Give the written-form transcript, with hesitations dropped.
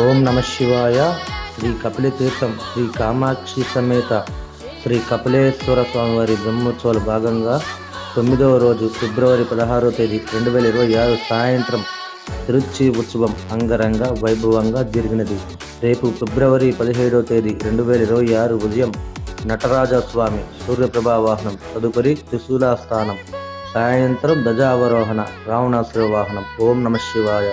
ఓం నమ శివాయ. శ్రీ కపిలతీర్థం శ్రీ కామాక్షి సమేత శ్రీ కపిలేశ్వర స్వామివారి బ్రహ్మోత్సవాల భాగంగా 9వ రోజు ఫిబ్రవరి 16వ తేదీ 2026 సాయంత్రం తిరుచి ఉత్సవం అంగరంగ వైభవంగా జరిగినది. రేపు ఫిబ్రవరి 17వ తేదీ 2026 ఉదయం నటరాజ స్వామి సూర్యప్రభా వాహనం, తదుపరి త్రిశూలాస్థానం, సాయంత్రం ధ్వజావరోహణ, రావణాసుర వాహనం. ఓం నమ శివాయ.